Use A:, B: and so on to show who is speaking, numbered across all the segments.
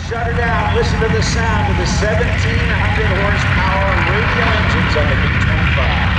A: Shut her down. Listen to the sound of the 1,700 horsepower radial engines on the B-25s.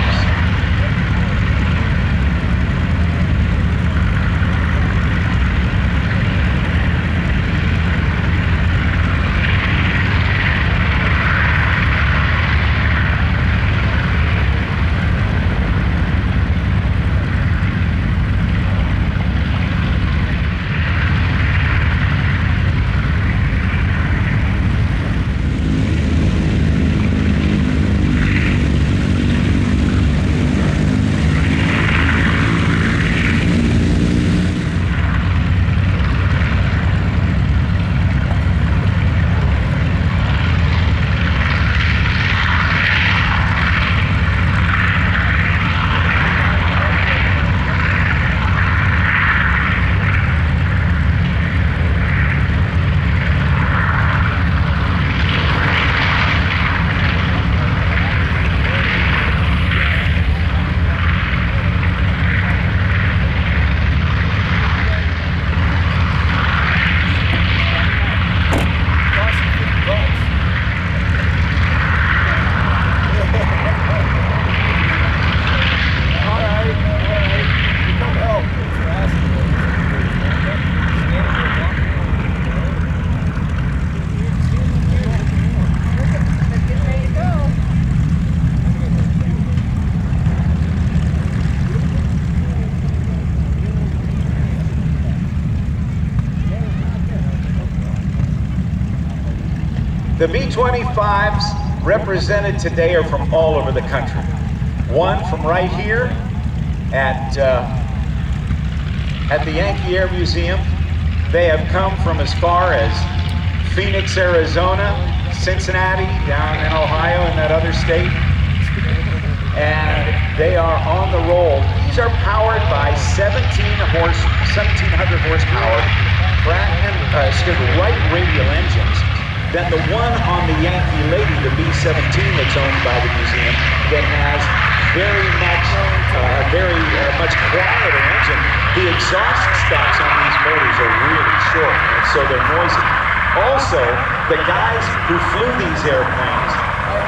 A: The B-25s represented today are from all over the country. One from right here at the Yankee Air Museum. They have come from as far as Phoenix, Arizona, Cincinnati, down in Ohio and that other state. And they are on the roll. These are powered by 1,700 horsepower right radial engines. Then the one on the Yankee Lady, the B-17 that's owned by the museum, that has very much quieter engine. The exhaust stacks on these motors are really short, and so they're noisy. Also, the guys who flew these airplanes,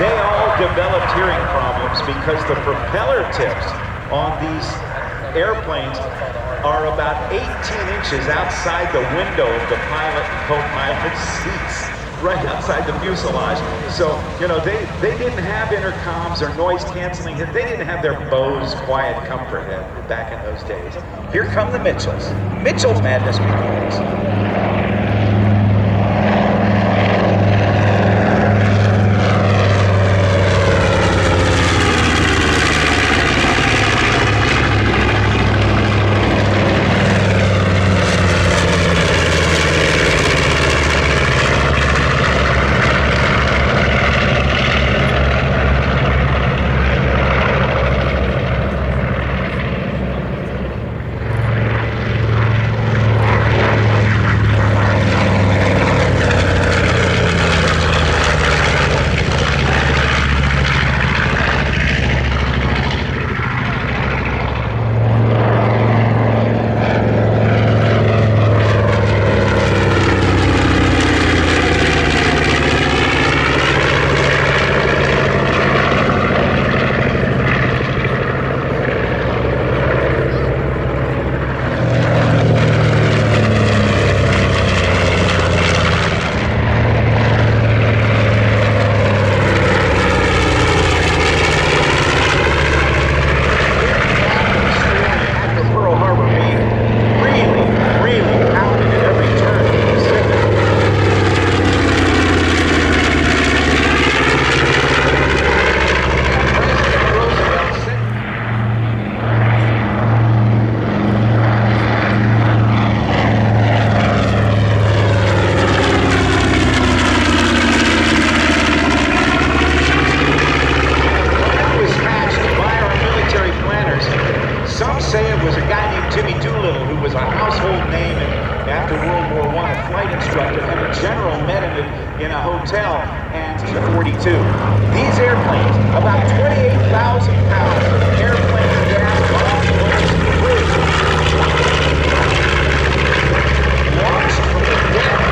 A: they all developed hearing problems because the propeller tips on these airplanes are about 18 inches outside the window of the pilot and co-pilot's seats, right outside the fuselage. So, you know, they didn't have intercoms or noise canceling. They didn't have their Bose quiet comfort back in those days. Here come the Mitchells. Mitchell's madness begins. Doodle, who was a household name after World War I, a flight instructor, and a general met him in a hotel, and 42. These airplanes, about 28,000 pounds of airplane gas, bombs, bullets, and crews, launched from the deck.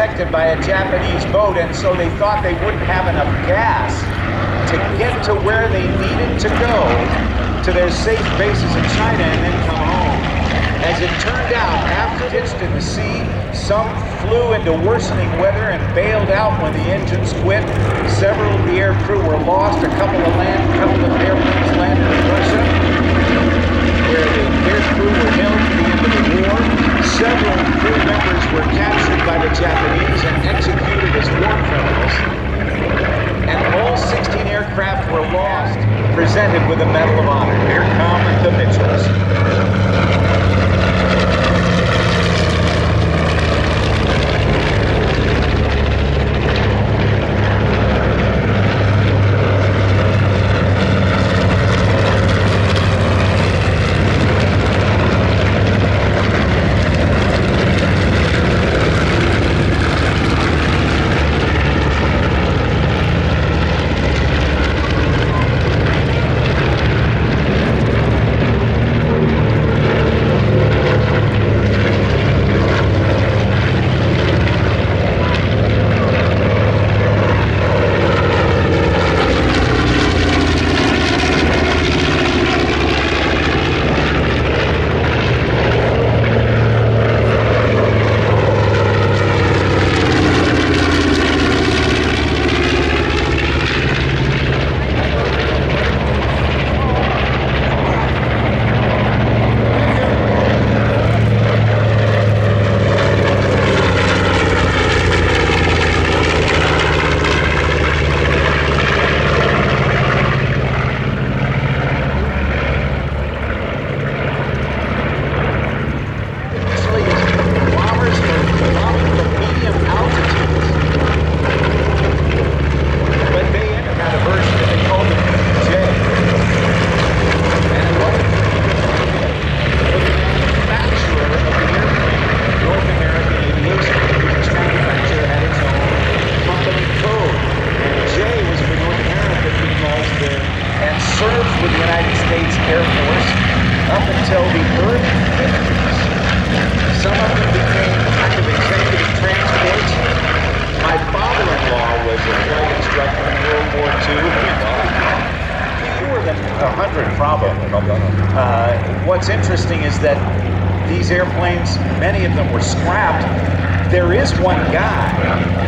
A: protected by a Japanese boat, and so they thought they wouldn't have enough gas to get to where they needed to go to their safe bases in China and then come home. As it turned out, after ditched in the sea, some flew into worsening weather and bailed out when the engines quit. Several of the air crew were lost. A couple of airplanes landed in Russia, where the air crew were held to the end of the war. Several crew members were captured by the Japanese and executed as war criminals. And all 16 aircraft were lost, presented with a Medal of Honor. Here come the Mitchells. What's interesting is that these airplanes, many of them were scrapped. There is one guy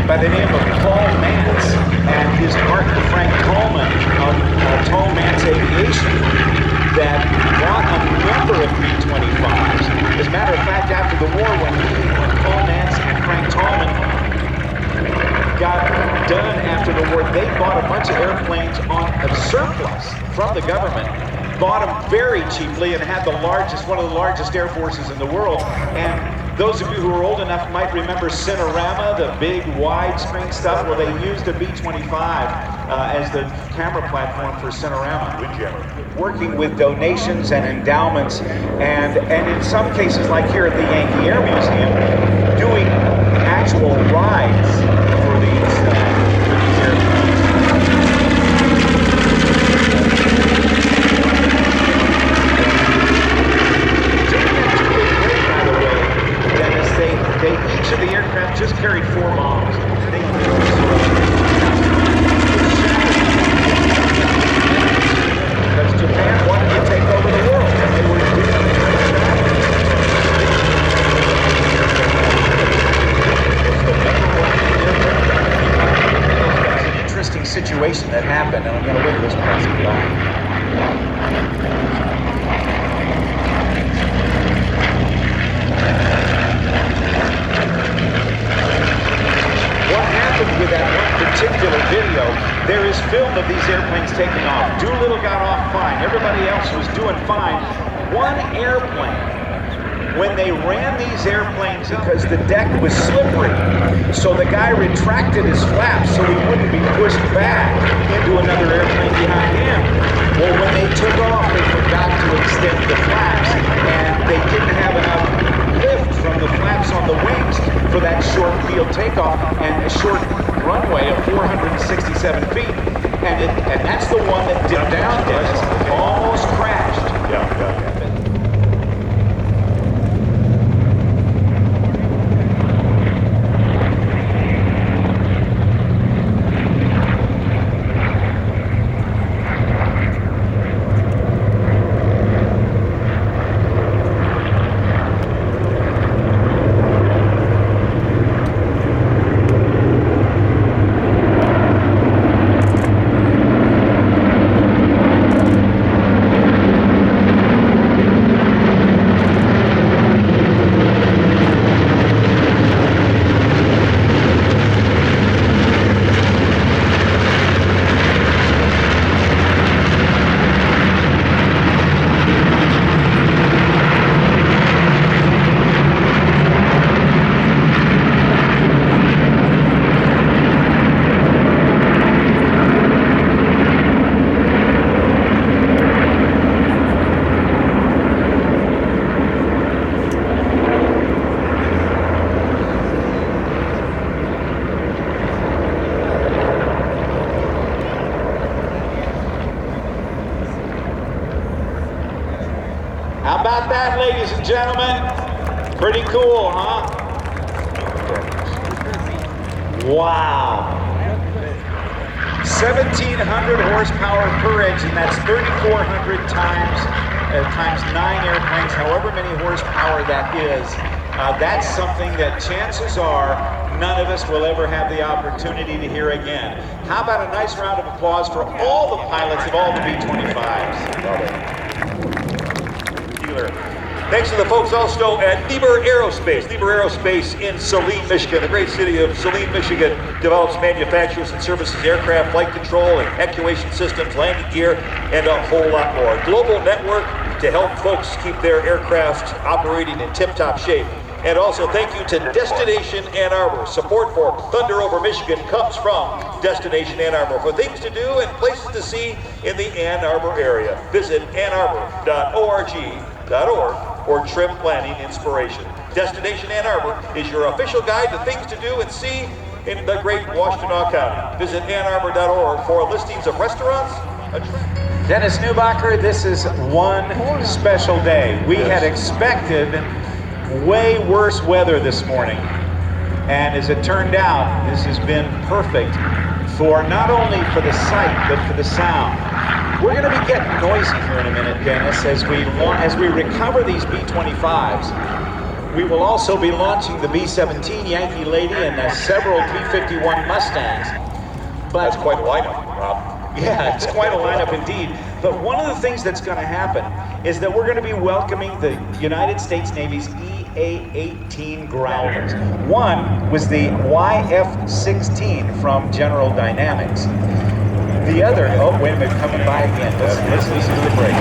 A: by the name of Paul Mance and his partner Frank Coleman of Paul Mance Aviation that bought a number of B-25s. As a matter of fact, after the war, when Paul Mance and Frank Tallman got done after the war, they bought a bunch of airplanes on a surplus from the government. Bought them very cheaply and had one of the largest air forces in the world. And those of you who are old enough might remember Cinerama, the big widescreen stuff. Well, they used a B-25 as the camera platform for Cinerama. Working with donations and endowments, and in some cases, like here at the Yankee Air Museum, doing actual rides for these airplanes. Each of the aircraft just carried 4 bombs. Because Japan wanted to take over the world, and they were doing It's an interesting situation that happened, and I'm going to look at this passing by. With that one particular video, there is film of these airplanes taking off. Doodle got off fine. Everybody else was doing fine. One airplane, when they ran these airplanes, because the deck was slippery, so the guy retracted his flaps so he wouldn't be pushed back into another airplane behind him. Well, when they took off, they forgot to extend the flaps, and they didn't have enough lift from the flaps on the wings for that short field takeoff and a short runway of 467 feet. And that's the one that dipped down, Dennis. Almost crashed. Yeah. and gentlemen. Pretty cool, huh? Wow. 1,700 horsepower per engine. That's 3,400 times 9 airplanes, however many horsepower that is. That's something that chances are none of us will ever have the opportunity to hear again. How about a nice round of applause for all the pilots of all the B-25s? Thanks to the folks also at Lieber Aerospace. Lieber Aerospace in Saline, Michigan. The great city of Saline, Michigan develops, manufactures, and services aircraft flight control and actuation systems, landing gear, and a whole lot more. Global network to help folks keep their aircraft operating in tip-top shape. And also thank you to Destination Ann Arbor. Support for Thunder Over Michigan comes from Destination Ann Arbor. For things to do and places to see in the Ann Arbor area, visit annarbor.org or trip planning inspiration. Destination Ann Arbor is your official guide to things to do and see in the great Washtenaw County. Visit annarbor.org for listings of restaurants.
B: Dennis Newbacher, this is one special day. We had expected way worse weather this morning, and as it turned out, this has been perfect for not only for the sight but for the sound. We're going to be getting noisy here in a minute, Dennis, as we recover these B-25s. We will also be launching the B-17 Yankee Lady and several P-51 Mustangs. But
A: that's quite a lineup, Rob.
B: Yeah, it's quite a lineup indeed. But one of the things that's going to happen is that we're going to be welcoming the United States Navy's EA-18 Growlers. One was the YF-16 from General Dynamics. The other, oh wait a minute, coming by again. Let's listen to the break.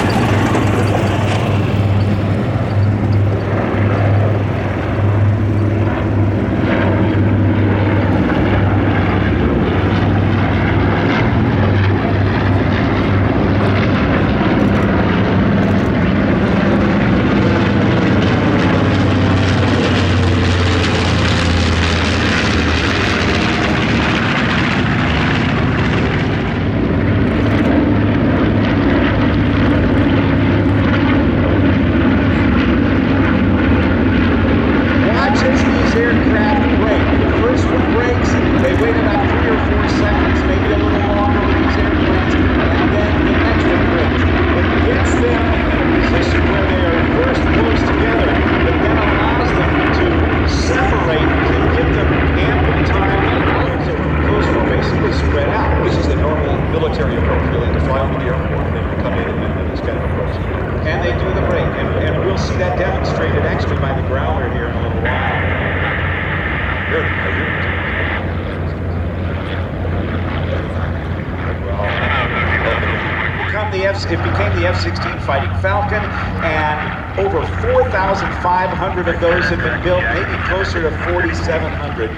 B: It became the F-16 Fighting Falcon, and over 4,500 of those have been built, maybe closer to 4,700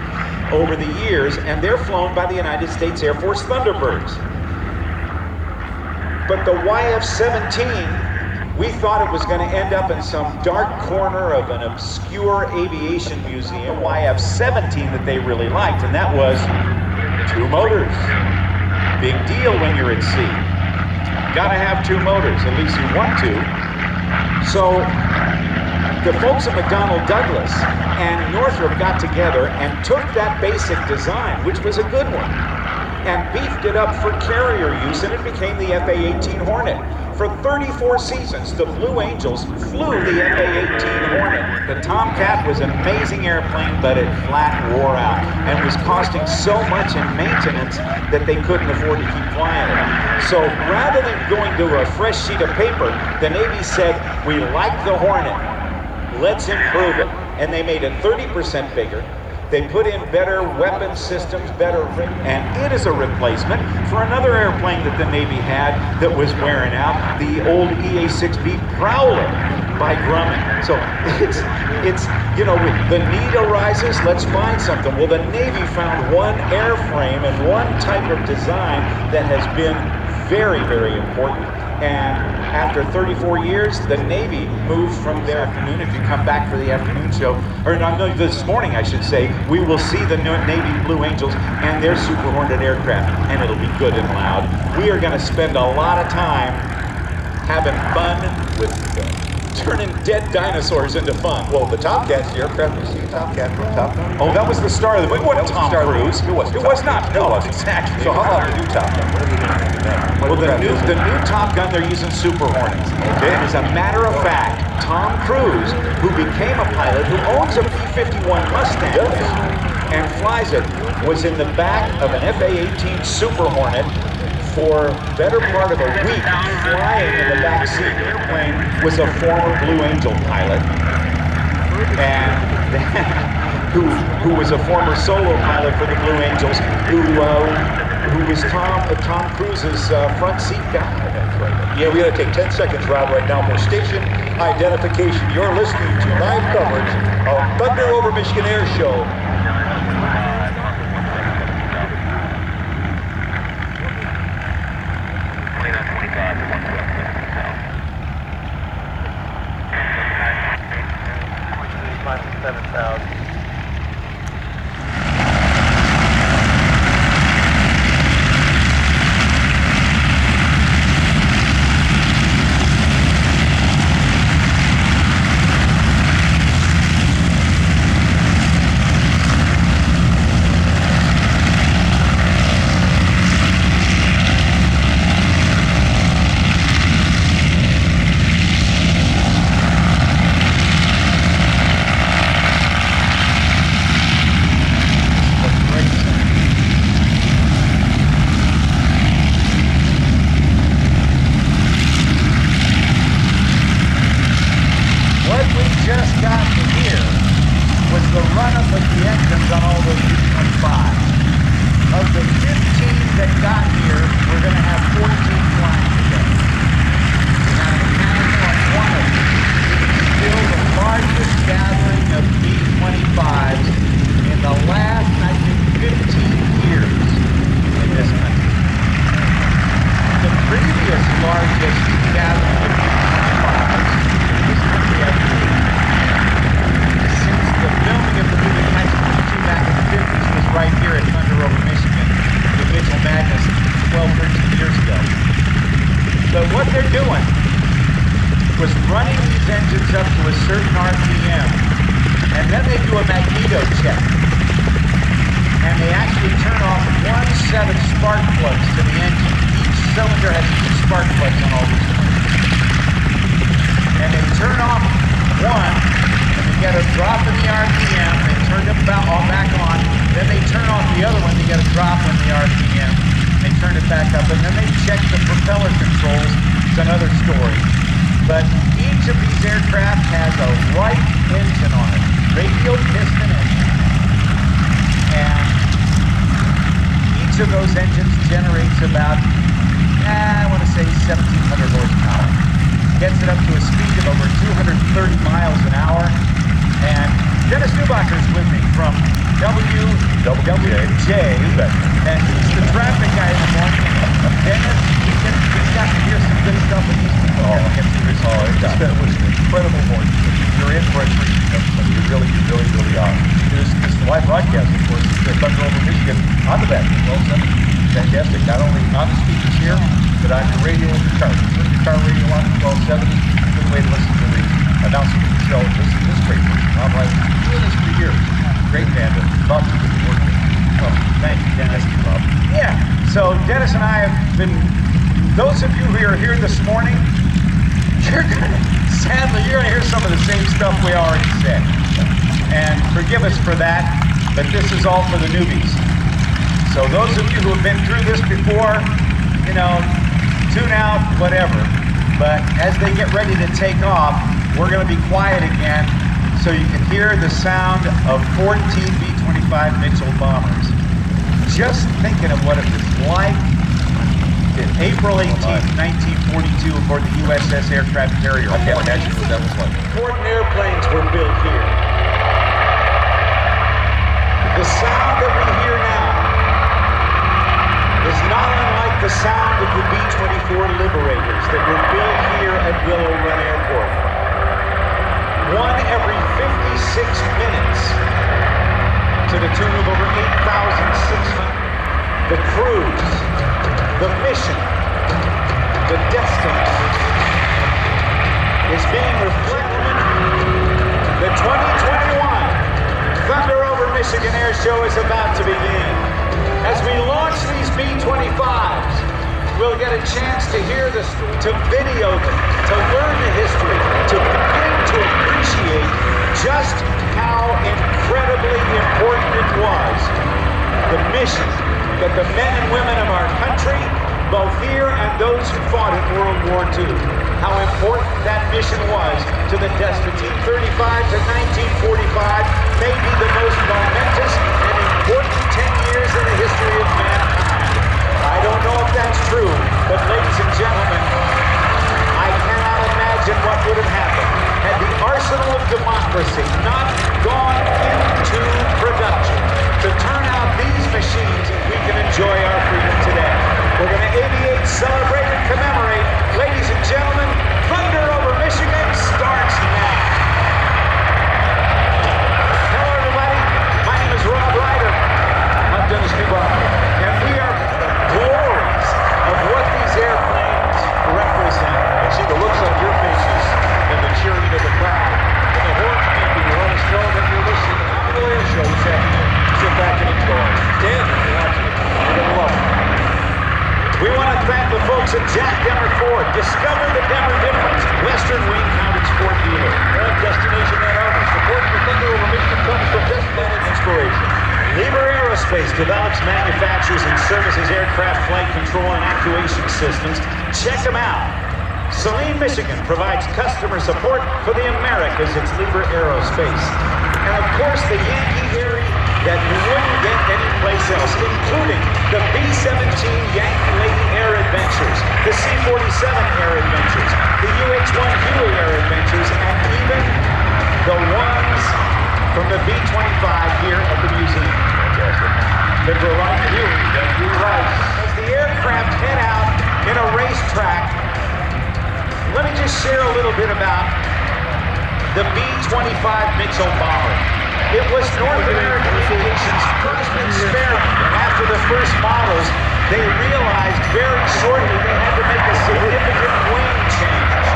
B: over the years, and they're flown by the United States Air Force Thunderbirds. But the YF-17, we thought it was going to end up in some dark corner of an obscure aviation museum. YF-17 that they really liked, and that was 2 motors. Big deal when you're at sea. Gotta have 2 motors, at least you want to. So the folks at McDonnell Douglas and Northrop got together and took that basic design, which was a good one, and beefed it up for carrier use, and it became the FA-18 Hornet. For 34 seasons, the Blue Angels flew the FA-18 Hornet. The Tomcat was an amazing airplane, but it flat wore out and was costing so much in maintenance that they couldn't afford to keep flying it. So rather than going to a fresh sheet of paper, the Navy said, we like the Hornet, let's improve it. And they made it 30% bigger. They put in better weapon systems, and it is a replacement for another airplane that the Navy had that was wearing out, the old EA-6B Prowler by Grumman. So it's you know, the need arises, let's find something. Well, the Navy found one airframe and one type of design that has been very, very important. And after 34 years, the Navy moved from their afternoon. If you come back for the afternoon show, or no, this morning I should say, we will see the Navy Blue Angels and their Super Hornet aircraft, and it'll be good and loud. We are going to spend a lot of time having fun with them. turning dead dinosaurs into fun.
C: Well, the Tomcats, the aircraft was the Tomcat from Top Gun.
B: Oh, that was the star of the movie. It wasn't Tom Cruise.
C: It was.
B: It was not. No, exactly.
C: So how about the new Top Gun? What are they going to do now?
B: Well, the new Top Gun, they're using Super Hornets.
C: Okay.
B: And as a matter of fact, Tom Cruise, who became a pilot, who owns a B-51 Mustang and flies it, was in the back of an FA-18 Super Hornet for better part of a week, flying in the back seat. The airplane was a former Blue Angel pilot, and who was a former solo pilot for the Blue Angels, who was Tom Cruise's front seat guy.
C: Yeah, we got to take 10 seconds, Rob, right now for station identification. You're listening to live coverage of Thunder Over Michigan Air Show.
B: Take off, we're going to be quiet again so you can hear the sound of 14 B-25 Mitchell bombers. Just thinking of what it was like in April 18th, 1942 aboard the USS Aircraft Carrier.
C: I can't imagine what that was like.
A: Important airplanes were built here. The sound that we hear now is not unlike the sound of the B-24 Liberators that were built here at Willow Run Airport. One every 56 minutes to the tune of over 8,600. The cruise, the mission, the destiny. is being reflected. The 2021 Thunder over Michigan Air Show is about to begin. As we launch these B-25s, we'll get a chance to hear this, to video them, to learn the history, to begin to appreciate just how incredibly important it was, the mission that the men and women of our country, both here and those who fought in World War II, how important that mission was to the destiny. 1935 to 1945 may be the most momentous and important 10 years in the history of mankind. I don't know if that's true, but ladies and gentlemen, I cannot imagine what would have happened had the arsenal of democracy not gone into production to turn out these machines and we can enjoy our freedom today. We're going to aviate, celebrate, and commemorate. Ladies and gentlemen, Thunder over Michigan starts now. Hello, everybody. My name is Rob Ryder. I'm Dennis Newbauer. And we are glories of what these airplanes represent.
C: I see the looks on your faces and the cheering of the crowd. And the horns beeping to let us know that you're listening to the Airshow this afternoon. Sit back and enjoy. Dan, if you're watching it, you're going to love it.
A: We want to thank the folks at Jack Demmer Ford. Discover the Demmer difference. Western Wayne County's Ford dealer.
C: And Destination Ann Arbor. Support for Thunder over Michigan comes from this planet inspiration.
A: Lieber Aerospace develops, manufactures, and services aircraft flight control and actuation systems. Check them out. Saline, Michigan provides customer support for the Americas. It's Lieber Aerospace. And of course, the Yankee Erie that you wouldn't get anyplace else, including the B-17 Yankee Lady Air Adventures, the C-47 Air Adventures, the UH-1 Huey Air Adventures, and even the ones from the B-25 here at the museum.
C: Fantastic.
A: The Reilly Huey, you're right. As the aircraft head out in a racetrack, let me just share a little bit about the B-25 Mitchell bomber. It was North American Aviation's first experiment, and after the first models, they realized very shortly they had to make a significant wing change.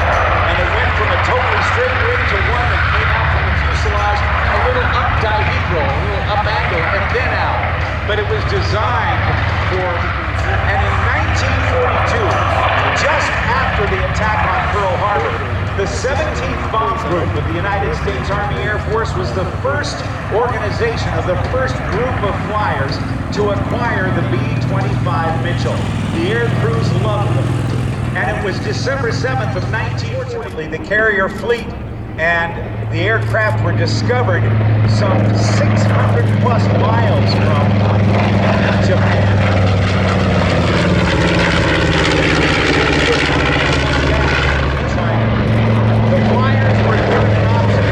A: And it went from a totally straight wing to one that came out from the fuselage, a little up dihedral, a little up angle, and then out. But it was designed for, and in 1942, just after the attack on Pearl Harbor, the 17th Bomb Group of the United States Army Air Force was the first organization of the first group of flyers to acquire the B-25 Mitchell. The air crews loved them. And it was December 7th of 1940, the carrier fleet and the aircraft were discovered some 600 plus miles from Japan. The flyers were given an option.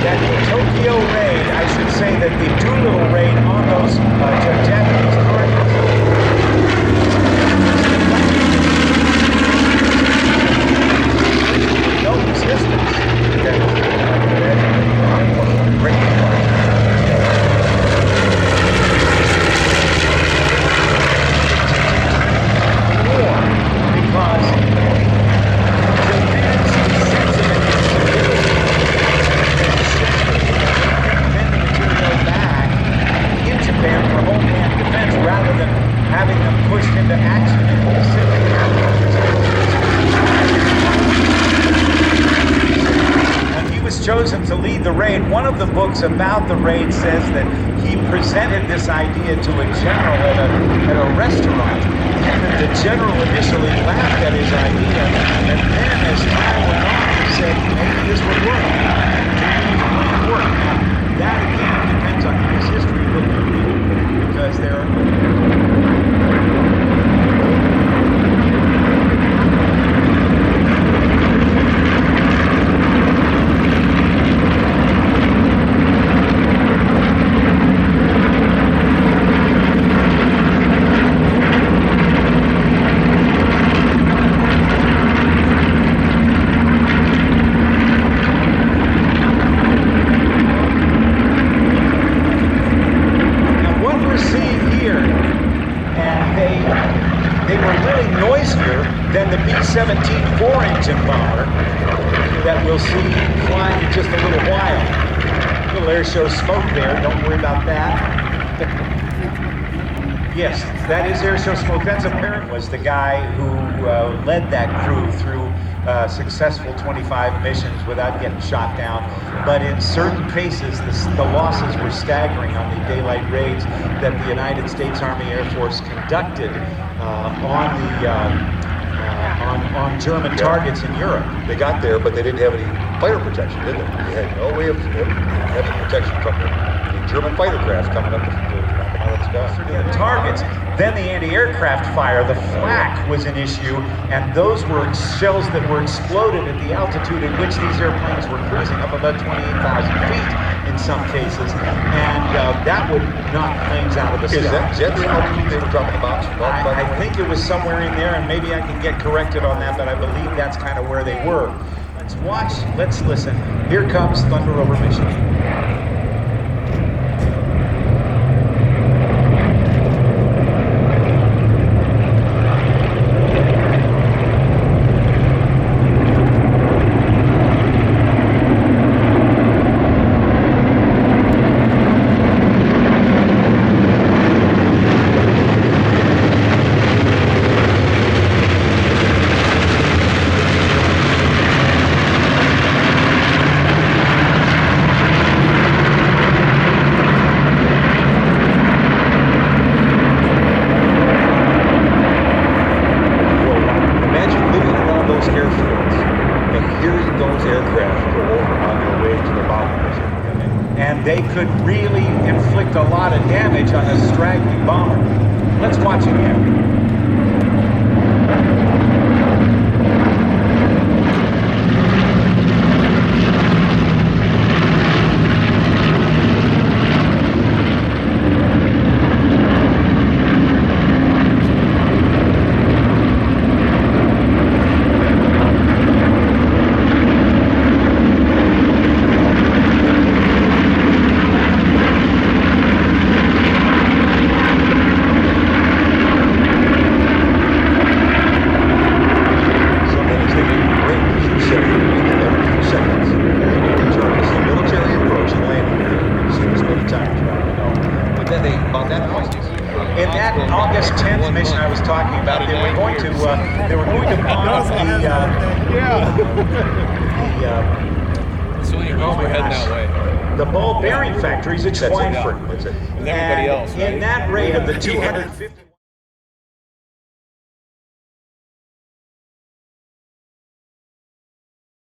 A: That the Tokyo raid, I should say that the Doodle raid on those Japanese targets. No resistance. War, because Japan's sensitive send the material back in Japan for homeland defense rather than having them pushed into action in the Pacific. When he was chosen to lead the raid, one of the books about the raid says that he presented this idea to a general at a restaurant, and that the general initially laughed at his idea, and then as time went on, he said maybe this would work. Now, that again depends on his history book you read, because there are
B: little air show smoke there. Don't worry about that. Yes, that is air show smoke. That's apparent was the guy who led that crew through successful 25 missions without getting shot down. But in certain cases, the losses were staggering on the daylight raids that the United States Army Air Force conducted on German targets in Europe.
C: They got there, but they didn't have any fighter protection, did they? They had no way of having protection from the German fighter craft coming up the
B: targets. Then the anti-aircraft fire, the flak was an issue, and those were shells that were exploded at the altitude at which these airplanes were cruising, up about 28,000 feet in some cases, and that would knock planes out of the sky.
C: Is that the altitude they were dropping the bombs from?
B: I think it was somewhere in there, and maybe I can get corrected on that, but I believe that's kind of where they were. Let's watch, let's listen. Here comes Thunder over Michigan. They could really inflict a lot of damage on a straggling bomber. Let's watch again. In that August 10th mission I was talking about, they were going to bomb the ball bearing factories at Schweinfurt.
D: And everybody else, right?
B: In that rate of the 250.